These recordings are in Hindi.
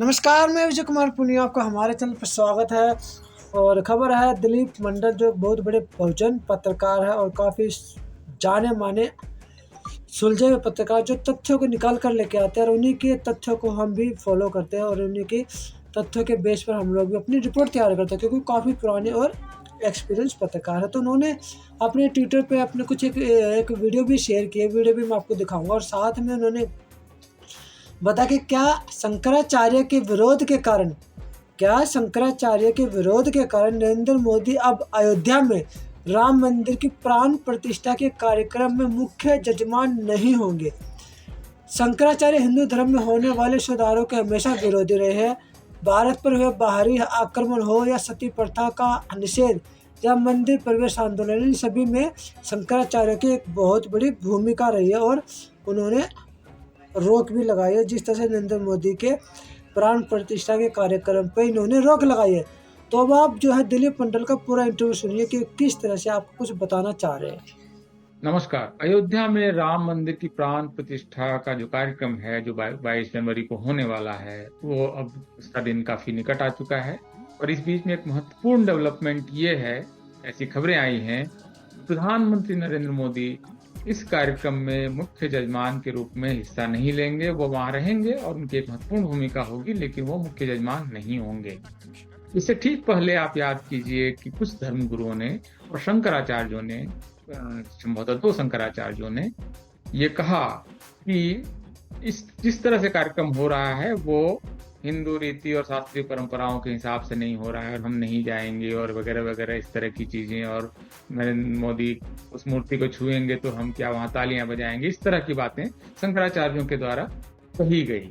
नमस्कार, मैं विजय कुमार पुनिया, आपका हमारे चैनल पर स्वागत है। और खबर है दिलीप मंडल जो बहुत बड़े बहुजन पत्रकार है और काफ़ी जाने माने सुलझे हुए पत्रकार जो तथ्यों को निकाल कर लेके आते हैं और उन्हीं के तथ्यों को हम भी फॉलो करते हैं और उन्हीं के तथ्यों के बेस पर हम लोग भी अपनी रिपोर्ट तैयार करते हैं, क्योंकि काफ़ी पुराने और एक्सपीरियंस पत्रकार है। तो उन्होंने अपने ट्विटर पे अपने कुछ एक वीडियो भी शेयर किए, वीडियो भी मैं आपको दिखाऊंगा। और साथ में उन्होंने बता कि शंकराचार्य के विरोध के कारण नरेंद्र मोदी अब अयोध्या में राम मंदिर की प्राण प्रतिष्ठा के कार्यक्रम में मुख्य जजमान नहीं होंगे। शंकराचार्य हिंदू धर्म में होने वाले सुधारों के हमेशा विरोधी रहे हैं। भारत पर हुए बाहरी आक्रमण हो या सती प्रथा का निषेध या मंदिर प्रवेश आंदोलन, इन सभी में शंकराचार्य की एक बहुत बड़ी भूमिका रही है और उन्होंने रोक भी लगाई है। जिस तरह से नरेंद्र मोदी के प्राण प्रतिष्ठा के कार्यक्रम पर इन्होंने रोक लगाई है। तो अब आप जो है दिलीप मंडल का पूरा इंटरव्यू सुनिए कि किस तरह से आप कुछ बताना चाह रहे हैं। नमस्कार। अयोध्या में राम मंदिर की प्राण प्रतिष्ठा का जो कार्यक्रम है, जो 22 जनवरी को होने वाला है, वो अब उसका दिन काफी निकट आ चुका है। और इस बीच में एक महत्वपूर्ण डेवलपमेंट ये है, ऐसी खबरें आई हैं, प्रधानमंत्री नरेंद्र मोदी इस कार्यक्रम में मुख्य जजमान के रूप में हिस्सा नहीं लेंगे। वो वहां रहेंगे और उनकी एक महत्वपूर्ण भूमिका होगी, लेकिन वो मुख्य जजमान नहीं होंगे। इससे ठीक पहले आप याद कीजिए कि कुछ धर्मगुरुओं ने और शंकराचार्यों ने, संभवतः 2 शंकराचार्यों ने ये कहा कि इस जिस तरह से कार्यक्रम हो रहा है वो हिंदू रीति और शास्त्रीय परंपराओं के हिसाब से नहीं हो रहा है और हम नहीं जाएंगे और वगैरह वगैरह, इस तरह की चीजें। और नरेंद्र मोदी उस मूर्ति को छुएंगे तो हम क्या वहां तालियां बजाएंगे, इस तरह की बातें शंकराचार्यों के द्वारा कही गई।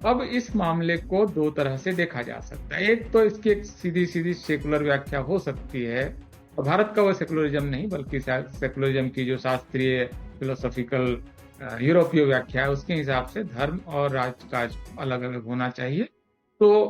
अब इस मामले को 2 तरह से देखा जा सकता है। एक तो इसकी एक सीधी सीधी सेकुलर व्याख्या हो सकती है, और भारत का वो सेकुलरिज्म नहीं बल्कि सेकुलरिज्म की जो शास्त्रीय फिलोसॉफिकल यूरोपीय व्याख्या है, उसके हिसाब से धर्म और राजकाज अलग अलग होना चाहिए। तो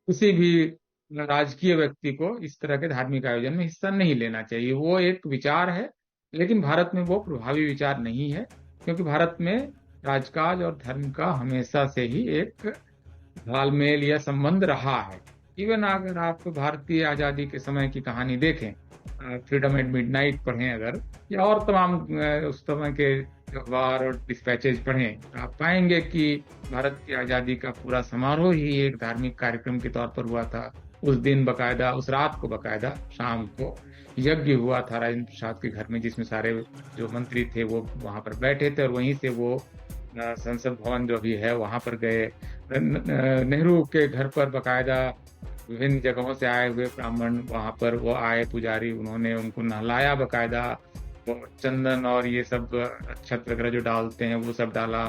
किसी भी राजकीय व्यक्ति को इस तरह के धार्मिक आयोजन में हिस्सा नहीं लेना चाहिए। वो एक विचार है, लेकिन भारत में वो प्रभावी विचार नहीं है, क्योंकि भारत में राजकाज और धर्म का हमेशा से ही एक तालमेल या संबंध रहा है। इवन अगर आप भारतीय आजादी के समय की कहानी देखें, फ्रीडम एट मिडनाइट पढ़ें अगर, या और तमाम उस समय के अखबार और डिस्पैचेज पढ़ें, आप पाएंगे कि भारत की आजादी का पूरा समारोह ही एक धार्मिक कार्यक्रम के तौर पर हुआ था। उस दिन बकायदा, उस रात को बकायदा शाम को यज्ञ हुआ था राजेंद्र प्रसाद के घर में, जिसमें सारे जो मंत्री थे वो वहां पर बैठे थे और वहीं से वो संसद भवन जो भी है वहां पर गए। नेहरू के घर पर बकायदा विभिन्न जगहों से आए हुए ब्राह्मण वहां पर वो आए, पुजारी, उन्होंने उनको नहलाया बकायदा, वो चंदन और ये सब अक्षत वगैरह जो डालते हैं वो सब डाला।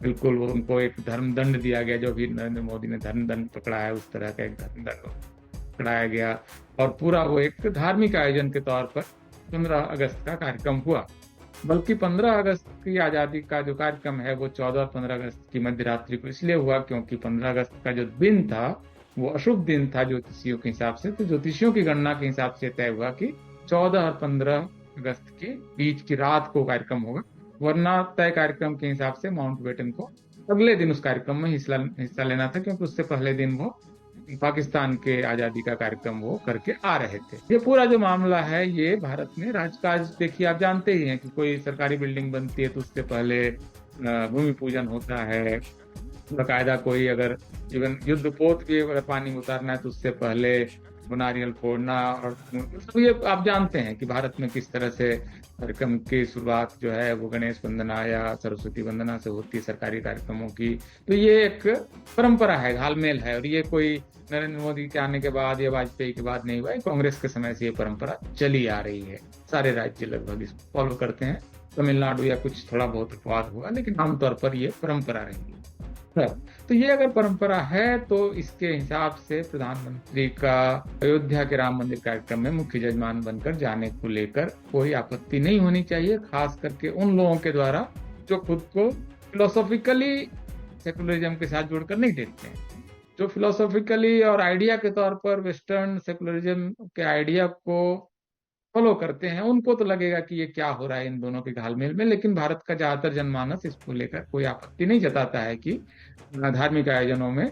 बिल्कुल वो उनको एक धर्म दंड दिया गया, जो भी नरेंद्र मोदी ने धर्म दंड पकड़ा है उस तरह का एक धर्म दंड पकड़ाया गया। और पूरा वो एक धार्मिक आयोजन के तौर पर 15 अगस्त का कार्यक्रम हुआ। बल्कि 15 अगस्त की आजादी का जो कार्यक्रम है वो 14 और 15 अगस्त की मध्य रात्रि को इसलिए हुआ क्योंकि 15 अगस्त का जो दिन था वो अशुभ दिन था ज्योतिषियों के हिसाब से। तो ज्योतिषियों की गणना के हिसाब से तय हुआ कि 14 और 15 अगस्त के बीच की रात को कार्यक्रम होगा, वरना तय कार्यक्रम के हिसाब से माउंटबेटन को अगले दिन उस कार्यक्रम में हिस्सा लेना था, क्योंकि उससे पहले दिन वो पाकिस्तान के आजादी का कार्यक्रम वो करके आ रहे थे। ये पूरा जो मामला है ये भारत में राजकाज, देखिए आप जानते ही हैं कि कोई सरकारी बिल्डिंग बनती है तो उससे पहले भूमि पूजन होता है, बकायदा कोई अगर इवन युद्ध पोत भी अगर पानी में उतारना है तो उससे पहले नारियल फोड़ना, और तो ये आप जानते हैं कि भारत में किस तरह से कार्यक्रम की शुरुआत जो है वो गणेश वंदना या सरस्वती वंदना से होती है सरकारी कार्यक्रमों की। तो ये एक परंपरा है, घालमेल है, और ये कोई नरेंद्र मोदी के आने के बाद या वाजपेयी के बाद नहीं हुआ है, कांग्रेस के समय से ये परंपरा चली आ रही है। सारे राज्य लगभग इसको फॉलो करते हैं, तमिलनाडु या कुछ थोड़ा बहुत अपवाद हुआ, लेकिन आमतौर पर ये परंपरा रही है। तो ये अगर परंपरा है तो इसके हिसाब से प्रधानमंत्री का अयोध्या के राम मंदिर कार्यक्रम में मुख्य जजमान बनकर जाने को लेकर कोई आपत्ति नहीं होनी चाहिए, खास करके उन लोगों के द्वारा जो खुद को फिलोसॉफिकली सेकुलरिज्म के साथ जोड़कर नहीं देखते हैं, जो फिलोसॉफिकली और आइडिया के तौर पर वेस्टर्न सेकुलरिज्म के आइडिया को फॉलो करते हैं उनको तो लगेगा कि ये क्या हो रहा है इन दोनों के घालमेल में, लेकिन भारत का ज्यादातर जनमानस इसको लेकर कोई आपत्ति नहीं जताता है कि धार्मिक आयोजनों में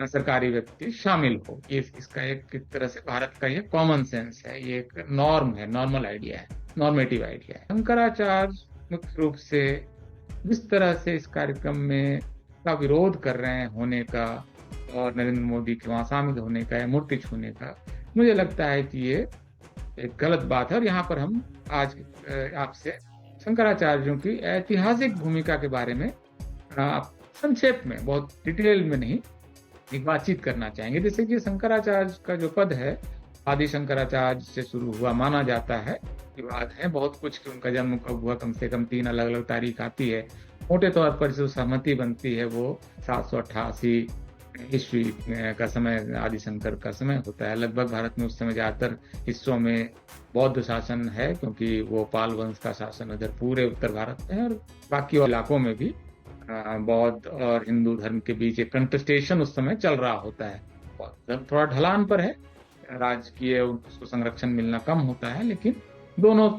सरकारी व्यक्ति शामिल हो। ये इसका एक तरह से भारत का ये कॉमन सेंस है, ये एक नॉर्म है, नॉर्मल आइडिया है, नॉर्मेटिव आइडिया है। शंकराचार्य मुख्य रूप से जिस तरह से इस कार्यक्रम में का विरोध कर रहे हैं होने का और नरेंद्र मोदी के वहां शामिल होने का या मूर्ति छूने का, मुझे लगता है कि ये एक गलत बात है। और यहाँ पर हम आज आपसे शंकराचार्यों की ऐतिहासिक भूमिका के बारे में संक्षेप में, बहुत डिटेल में नहीं, एक बातचीत करना चाहेंगे। जैसे कि शंकराचार्य का जो पद है आदि शंकराचार्य से शुरू हुआ माना जाता है। विवाद है बहुत कुछ कि उनका जन्म कब हुआ, कम से कम 3 अलग अलग तारीख आती है। मोटे तौर पर जो सहमति बनती है वो 788 ईस्वी का समय आदि शंकर का समय होता है। लगभग भारत में उस समय ज्यादातर हिस्सों में बौद्ध शासन है, क्योंकि वो पाल वंश का शासन उधर पूरे उत्तर भारत में है, और बाकी इलाकों में भी बौद्ध और हिंदू धर्म के बीच एक कंटेस्टेशन उस समय चल रहा होता है। बौद्ध धर्म थोड़ा ढलान पर है, राजकीय उसको संरक्षण मिलना कम होता है, लेकिन दोनों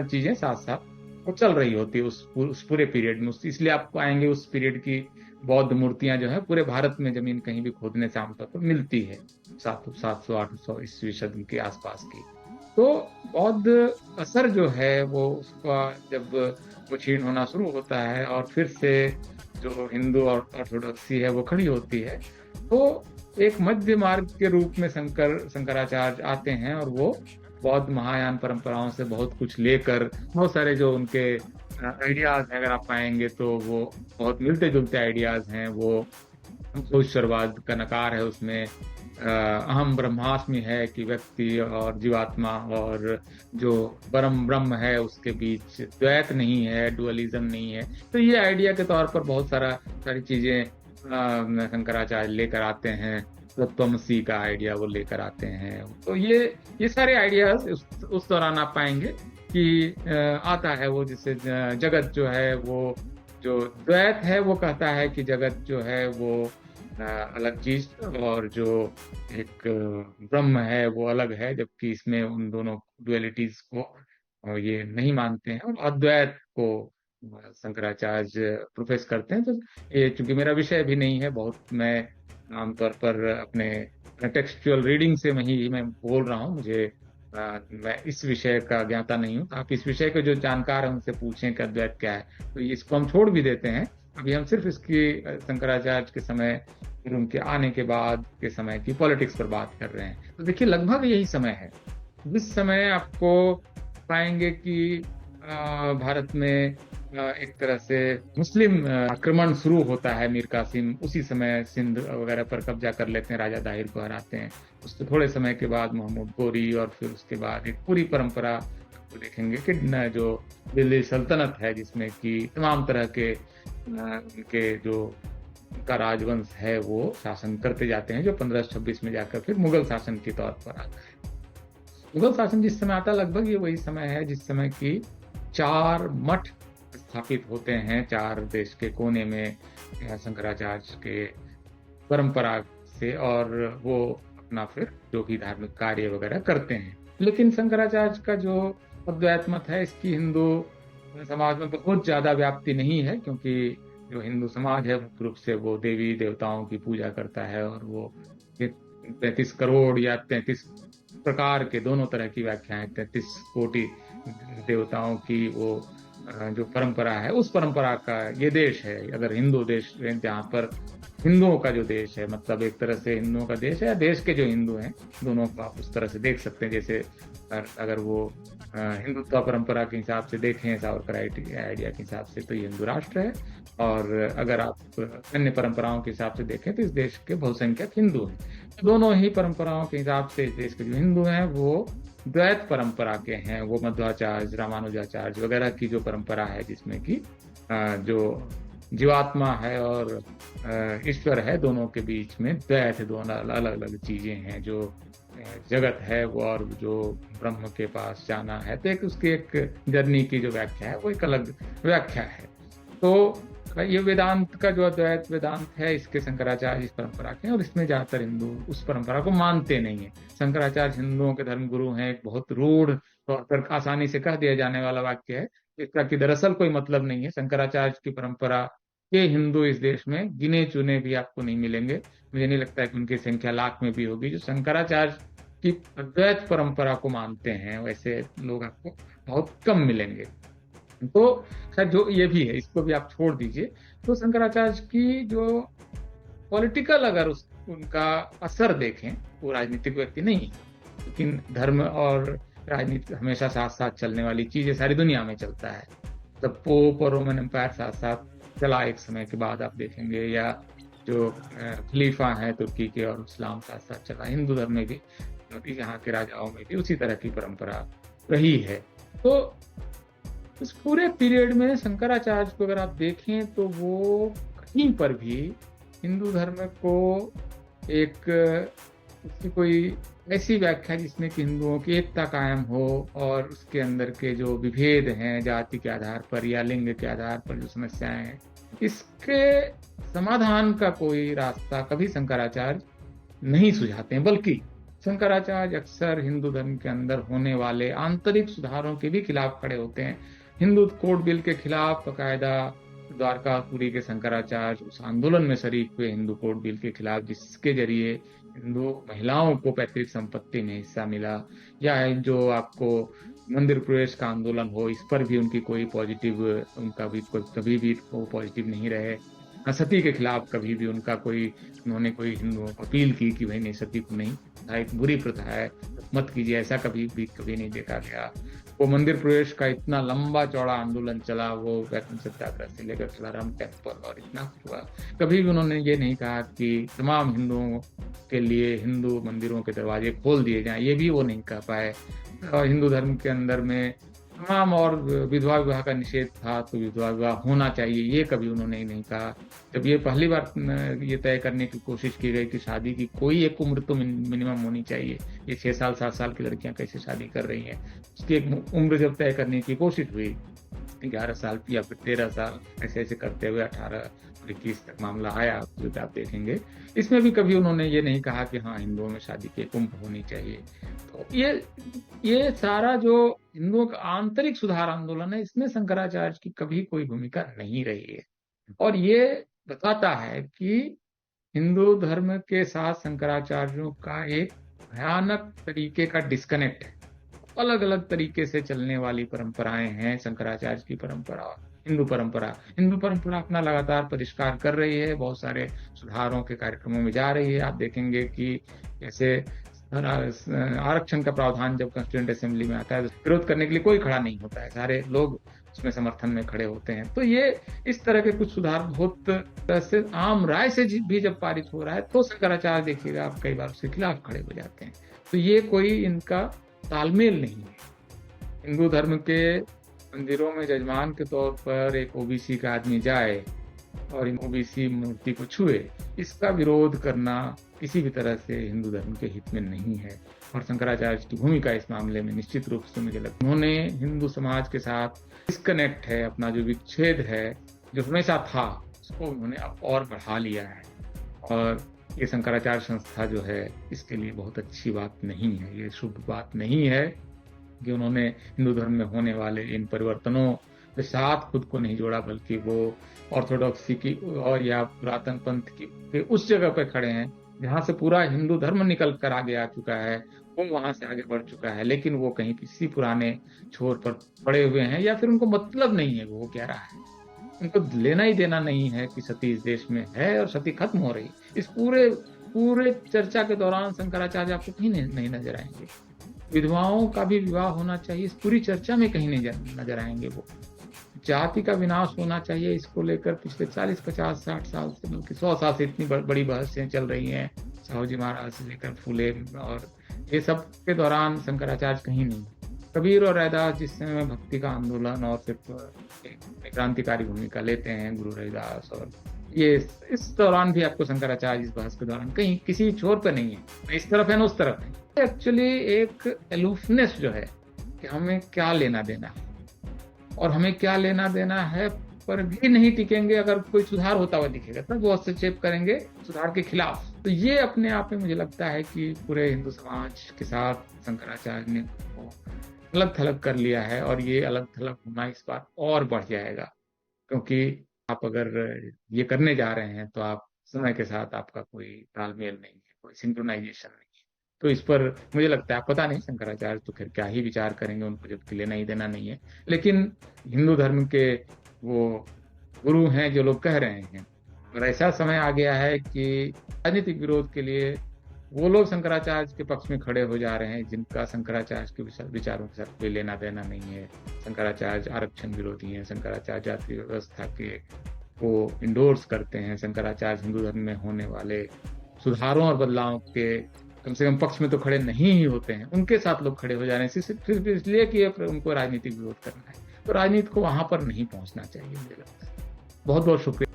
चीजें साथ साथ वो चल रही होती है उस पूरे पीरियड में। इसलिए आप पाएंगे उस पीरियड की बौद्ध मूर्तियां जो है पूरे भारत में जमीन कहीं भी खोदने से आमतौर पर मिलती है, 700-800 ईस्वी सदी के आसपास की। तो बौद्ध असर जो है वो उसका जब वो क्षीण होना शुरू होता है और फिर से जो हिंदू और ऑर्थोडॉक्सी है वो खड़ी होती है, तो एक मध्य मार्ग के रूप में शंकराचार्य आते हैं और वो बौद्ध महायान परंपराओं से बहुत कुछ लेकर, बहुत सारे जो उनके आइडियाज हैं अगर आप पाएंगे तो वो बहुत मिलते जुलते आइडियाज हैं। वो ईश्वरवाद का नकार है उसमें, अहम ब्रह्मास्मि है कि व्यक्ति और जीवात्मा और जो परम ब्रह्म है उसके बीच द्वैत नहीं है, डुअलिज्म नहीं है। तो ये आइडिया के तौर पर बहुत सारी चीजें शंकराचार्य लेकर आते हैं। तत्वमसी का आइडिया वो लेकर आते हैं। तो ये सारे आइडियाज उस दौरान आप पाएंगे कि आता है वो, जिससे जगत जो है वो जो द्वैत है वो कहता है कि जगत जो है वो अलग चीज और जो एक ब्रह्म है वो अलग है, जबकि इसमें उन दोनों डुअलिटीज को ये नहीं मानते हैं और अद्वैत को शंकराचार्य प्रोफेस करते हैं। तो ये चूंकि मेरा विषय भी नहीं है, बहुत मैं आमतौर पर अपने टेक्सचुअल रीडिंग से मैं बोल रहा हूँ, मैं इस विषय का ज्ञाता नहीं हूँ। आप इस विषय के जो जानकार हैं उनसे पूछें कि अद्वैत क्या है, तो इसको हम छोड़ भी देते हैं। अभी हम सिर्फ इसकी शंकराचार्य के समय फिर उनके आने के बाद के समय की पॉलिटिक्स पर बात कर रहे हैं। तो देखिए लगभग यही समय है जिस समय आपको पाएंगे कि भारत में एक तरह से मुस्लिम आक्रमण शुरू होता है। मीर कासिम उसी समय सिंध वगैरह पर कब्जा कर लेते हैं, राजा दाहिर को हराते हैं। उसके थोड़े समय के बाद मोहम्मद गोरी और फिर उसके बाद एक पूरी परंपरा को देखेंगे कि जो दिल्ली सल्तनत है जिसमें कि तमाम तरह के उनके जो का राजवंश है वो शासन करते जाते हैं, जो 1526 में जाकर फिर मुगल शासन के तौर पर आता है। मुगल शासन जिस समय आता लगभग ये वही समय है जिस समय की 4 मठ स्थापित होते हैं 4 देश के कोने में शंकराचार्य के परंपरा से, और वो अपना फिर जो भी धार्मिक कार्य वगैरह करते हैं। लेकिन शंकराचार्य का जो अद्वैत मत है इसकी हिंदू समाज में बहुत ज्यादा व्याप्ति नहीं है, क्योंकि जो हिंदू समाज है मुख्य रूप से वो देवी देवताओं की पूजा करता है और वो 33 करोड़ या 33 प्रकार के दोनों तरह की व्याख्याएं, 33 कोटि देवताओं की वो जो परंपरा है उस परंपरा का ये देश है। अगर हिंदू देश जहाँ पर हिंदुओं का जो देश है, मतलब एक तरह से हिंदुओं का देश है या देश के जो हिंदू हैं, दोनों को आप उस तरह से देख सकते हैं। जैसे अगर वो हिंदुत्व परंपरा के हिसाब से देखें, सावरकर आइडिया के हिसाब से, तो ये हिंदू राष्ट्र है। और अगर आप अन्य परंपराओं के हिसाब से देखें तो इस देश के बहुसंख्यक हिंदू हैं। दोनों ही परंपराओं के हिसाब से इस देश के जो हिंदू हैं वो द्वैत परंपरा के हैं। वो मध्वाचार्य, रामानुजाचार्य वगैरह की जो परंपरा है जिसमें कि जो जीवात्मा है और ईश्वर है, दोनों के बीच में द्वैत है, दोनों अलग अलग चीजें हैं। जो जगत है वो और जो ब्रह्म के पास जाना है, तो एक उसकी एक जर्नी की जो व्याख्या है वो एक अलग व्याख्या है। तो ये वेदांत का जो अद्वैत वेदांत है, इसके शंकराचार्य इस परंपरा के हैं और इसमें ज्यादातर हिंदू उस परंपरा को मानते नहीं है। शंकराचार्य हिंदुओं के धर्म गुरु हैं, एक बहुत रूढ़ तौर पर आसानी से कह दिया जाने वाला वाक्य है, इसका कि दरअसल कोई मतलब नहीं है। शंकराचार्य की परंपरा के हिंदू इस देश में गिने चुने भी आपको नहीं मिलेंगे। मुझे नहीं लगता है कि उनकी संख्या लाख में भी होगी। जो शंकराचार्य की अद्वैत परंपरा को मानते हैं वैसे लोग आपको बहुत कम मिलेंगे। तो खैर जो ये भी है, इसको भी आप छोड़ दीजिए। तो शंकराचार्य की जो पॉलिटिकल अगर उनका असर देखें, वो राजनीतिक व्यक्ति नहीं है, लेकिन धर्म और राजनीति हमेशा साथ साथ चलने वाली चीज है, सारी दुनिया में चलता है। तब पोप और रोमन एम्पायर साथ साथ चला एक समय के बाद आप देखेंगे, या जो खलीफा हैं तुर्की के और इस्लाम साथ साथ चला। हिंदू धर्म में भी, यहाँ के राजाओं में भी उसी तरह की परंपरा रही है। तो इस पूरे पीरियड में शंकराचार्य को अगर आप देखें तो वो कहीं पर भी हिंदू धर्म को एक उसकी कोई ऐसी व्याख्या जिसमें कि हिंदुओं की एकता कायम हो और उसके अंदर के जो विभेद हैं जाति के आधार पर या लिंग के आधार पर जो समस्याएं हैं, इसके समाधान का कोई रास्ता कभी शंकराचार्य नहीं सुझाते हैं। बल्कि शंकराचार्य अक्सर हिंदू धर्म के अंदर होने वाले आंतरिक सुधारों के भी खिलाफ खड़े होते हैं। हिंदू कोड बिल के खिलाफ बाकायदा द्वारकापुरी के शंकराचार्य उस आंदोलन में शरीक हुए, हिंदू कोड बिल के खिलाफ, जिसके जरिए हिंदू महिलाओं को पैतृक संपत्ति में हिस्सा मिला। या जो आपको मंदिर प्रवेश का आंदोलन हो, इस पर भी उनकी कोई पॉजिटिव, उनका भी कभी भी वो पॉजिटिव नहीं रहे। सती के खिलाफ कभी भी उनका उन्होंने कोई हिंदुओं को अपील की कि भाई नहीं, सती को नहीं, एक बुरी प्रथा है, मत कीजिए, ऐसा कभी नहीं देखा गया। वो मंदिर प्रवेश का इतना लंबा चौड़ा आंदोलन चला, वो वैकुंठ सत्याग्रह से लेकर जलाराम टेम्पल और इतना हुआ। कभी भी उन्होंने ये नहीं कहा कि तमाम हिंदुओं के लिए हिंदू मंदिरों के दरवाजे खोल दिए जाएं, ये भी वो नहीं कह पाए। और हिंदू धर्म के अंदर में तमाम और विधवा विवाह का निषेध था, तो विधवा विवाह होना चाहिए, ये कभी उन्होंने नहीं कहा। जब ये पहली बार ये तय करने की कोशिश की गई कि शादी की कोई एक उम्र तो मिनिमम होनी चाहिए, ये 6 साल 7 साल की लड़कियां कैसे शादी कर रही हैं, उसकी एक उम्र जब तय करने की कोशिश हुई 11 साल की या फिर 13 साल, ऐसे ऐसे करते हुए 18 और 21 तक मामला आया, जो आप देखेंगे। इसमें भी कभी उन्होंने ये नहीं कहा कि हाँ, हिंदुओं में शादी की एक उम्र होनी चाहिए। तो ये सारा जो हिंदुओं का आंतरिक सुधार आंदोलन है, इसमें शंकराचार्य की कभी कोई भूमिका नहीं रही है। और ये बताता है कि हिंदू धर्म के साथ शंकराचार्यों का एक भयानक तरीके का डिस्कनेक्ट है। अलग अलग तरीके से चलने वाली परंपराएं हैं शंकराचार्य की परंपरा और हिंदू परंपरा अपना लगातार परिष्कार कर रही है, बहुत सारे सुधारों के कार्यक्रमों में जा रही है। आप देखेंगे कि जैसे आरक्षण का प्रावधान जब कॉन्स्टिट्यूएंट असेंबली में आता है, विरोध करने के लिए कोई खड़ा नहीं होता है, सारे लोग उसमें समर्थन में खड़े होते हैं। तो ये इस तरह के कुछ सुधार बहुत तरह से आम राय से भी जब पारित हो रहा है, तो शंकराचार्य देखिएगा आप कई बार उसके खिलाफ खड़े हो जाते हैं। तो ये कोई इनका तालमेल नहीं है। हिंदू धर्म के मंदिरों में जजमान के तौर पर एक ओबीसी का आदमी जाए और ओबीसी मूर्ति को छुए, इसका विरोध करना किसी भी तरह से हिंदू धर्म के हित में नहीं है। और शंकराचार्य की भूमिका इस मामले में निश्चित रूप से मुझे लगता है उन्होंने हिंदू समाज के साथ डिस्कनेक्ट है, अपना जो विच्छेद है जो हमेशा था, उसको उन्होंने अब और बढ़ा लिया है। और ये शंकराचार्य संस्था जो है, इसके लिए बहुत अच्छी बात नहीं है, ये शुभ बात नहीं है कि उन्होंने हिंदू धर्म में होने वाले इन परिवर्तनों के साथ खुद को नहीं जोड़ा, बल्कि वो ऑर्थोडॉक्सी की और या पुरातन पंथ की उस जगह पर खड़े हैं जहां से पूरा हिंदू धर्म निकल कर आगे आ चुका है, वो वहां से आगे बढ़ चुका है। लेकिन वो कहीं किसी पुराने छोर पर पड़े हुए हैं, या फिर उनको मतलब नहीं है वो क्या रहा है, उनको लेना ही देना नहीं है कि सती इस देश में है और सती खत्म हो रही। इस पूरे चर्चा के दौरान शंकराचार्य आपको कहीं नहीं नजर आएंगे। विधवाओं का भी विवाह होना चाहिए, इस पूरी चर्चा में कहीं नहीं नजर आएंगे। वो जाति का विनाश होना चाहिए, इसको लेकर पिछले 40, 50, 60 साल से, बल्कि 100 साल से इतनी बड़ी बहसें चल रही हैं, साहूजी महाराज से लेकर फूले, और ये सब के दौरान शंकराचार्य कहीं नहीं। कबीर और रैदास जिस समय भक्ति का आंदोलन और सिर्फ क्रांतिकारी भूमिका लेते हैं, गुरु रैदास, और ये इस दौरान भी आपको शंकराचार्य इस बहस के दौरान कहीं किसी छोर पे नहीं है, इस तरफ है ना उस तरफ है। एक्चुअली एक एलूफनेस जो है कि हमें क्या लेना देना है और हमें क्या लेना देना है पर भी नहीं टिकेंगे। अगर कोई सुधार होता हुआ दिखेगा तब वो हस्तक्षेप करेंगे सुधार के खिलाफ। तो ये अपने आप में मुझे लगता है कि पूरे हिंदू समाज के साथ शंकराचार्य ने अलग थलग कर लिया है, और ये अलग थलग होना इस बार और बढ़ जाएगा, क्योंकि आप अगर ये करने जा रहे हैं तो आप समय के साथ आपका कोई तालमेल नहीं है, कोई सिंक्रोनाइजेशन नहीं है। तो इस पर मुझे लगता है, पता नहीं शंकराचार्य तो खैर क्या ही विचार करेंगे, उनको जबकि लेना ही देना नहीं है, लेकिन हिंदू धर्म के वो गुरु हैं जो लोग कह रहे हैं, और ऐसा समय आ गया है कि राजनीतिक विरोध के लिए वो लोग शंकराचार्य के पक्ष में खड़े हो जा रहे हैं जिनका शंकराचार्य के विचारों के साथ कोई लेना देना नहीं है। शंकराचार्य आरक्षण विरोधी हैं, शंकराचार्य जाति व्यवस्था के को इंडोर्स करते हैं, शंकराचार्य हिंदू धर्म में होने वाले सुधारों और बदलावों के कम से कम पक्ष में तो खड़े नहीं ही होते हैं, उनके साथ लोग खड़े हो जा रहे हैं सिर्फ इसलिए कि उनको राजनीतिक विरोध करना है। तो राजनीति को वहां पर नहीं पहुंचना चाहिए, मुझे लगता है। बहुत बहुत शुक्रिया।